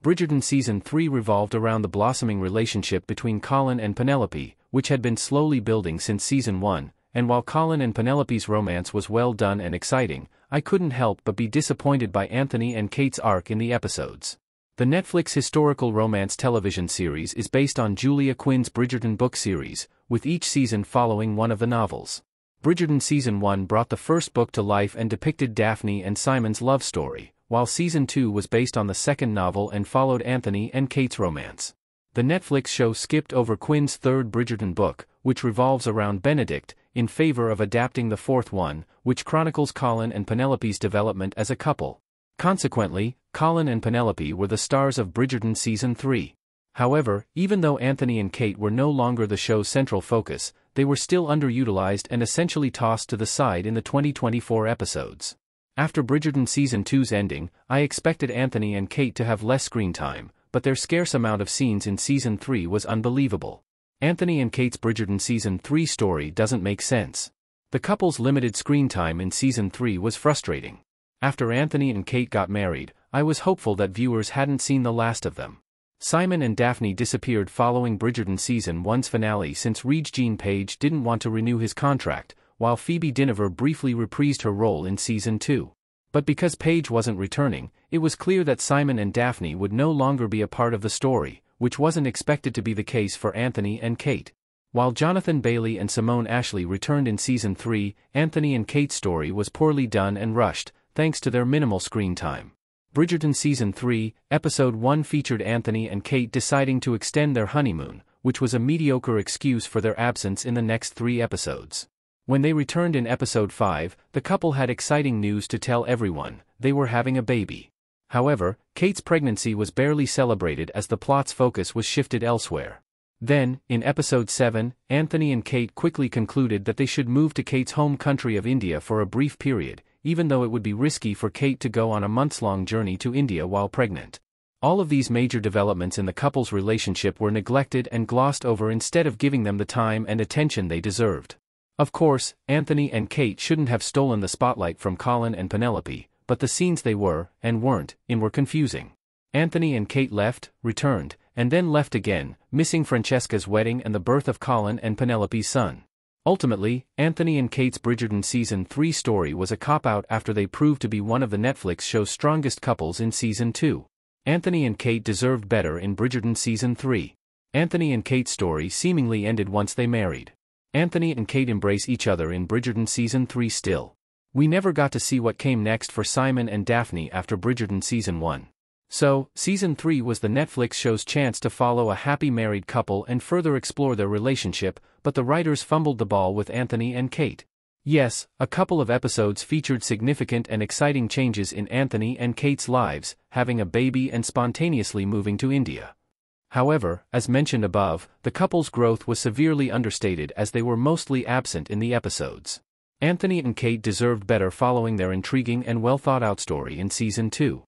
Bridgerton Season 3 revolved around the blossoming relationship between Colin and Penelope, which had been slowly building since Season 1, and while Colin and Penelope's romance was well done and exciting, I couldn't help but be disappointed by Anthony and Kate's arc in the episodes. The Netflix historical romance television series is based on Julia Quinn's Bridgerton book series, with each season following one of the novels. Bridgerton Season 1 brought the first book to life and depicted Daphne and Simon's love story, while Season 2 was based on the second novel and followed Anthony and Kate's romance. The Netflix show skipped over Quinn's third Bridgerton book, which revolves around Benedict, in favor of adapting the fourth one, which chronicles Colin and Penelope's development as a couple. Consequently, Colin and Penelope were the stars of Bridgerton Season 3. However, even though Anthony and Kate were no longer the show's central focus, they were still underutilized and essentially tossed to the side in the 2024 episodes. After Bridgerton Season 2's ending, I expected Anthony and Kate to have less screen time, but their scarce amount of scenes in Season 3 was unbelievable. Anthony and Kate's Bridgerton Season 3 story doesn't make sense. The couple's limited screen time in Season 3 was frustrating. After Anthony and Kate got married, I was hopeful that viewers hadn't seen the last of them. Simon and Daphne disappeared following Bridgerton Season 1's finale since Regé-Jean Page didn't want to renew his contract, while Phoebe Dynevor briefly reprised her role in Season 2. But because Page wasn't returning, it was clear that Simon and Daphne would no longer be a part of the story, which wasn't expected to be the case for Anthony and Kate. While Jonathan Bailey and Simone Ashley returned in Season 3, Anthony and Kate's story was poorly done and rushed, thanks to their minimal screen time. Bridgerton Season 3, Episode 1 featured Anthony and Kate deciding to extend their honeymoon, which was a mediocre excuse for their absence in the next 3 episodes. When they returned in Episode 5, the couple had exciting news to tell everyone: they were having a baby. However, Kate's pregnancy was barely celebrated as the plot's focus was shifted elsewhere. Then, in Episode 7, Anthony and Kate quickly concluded that they should move to Kate's home country of India for a brief period, even though it would be risky for Kate to go on a months-long journey to India while pregnant. All of these major developments in the couple's relationship were neglected and glossed over instead of giving them the time and attention they deserved. Of course, Anthony and Kate shouldn't have stolen the spotlight from Colin and Penelope, but the scenes they were, and weren't, in were confusing. Anthony and Kate left, returned, and then left again, missing Francesca's wedding and the birth of Colin and Penelope's son. Ultimately, Anthony and Kate's Bridgerton Season 3 story was a cop-out after they proved to be one of the Netflix show's strongest couples in Season 2. Anthony and Kate deserved better in Bridgerton Season 3. Anthony and Kate's story seemingly ended once they married. Anthony and Kate embrace each other in Bridgerton Season 3 still. We never got to see what came next for Simon and Daphne after Bridgerton Season 1. So, Season 3 was the Netflix show's chance to follow a happy married couple and further explore their relationship, but the writers fumbled the ball with Anthony and Kate. Yes, a couple of episodes featured significant and exciting changes in Anthony and Kate's lives, having a baby and spontaneously moving to India. However, as mentioned above, the couple's growth was severely understated as they were mostly absent in the episodes. Anthony and Kate deserved better following their intriguing and well-thought-out story in Season 2.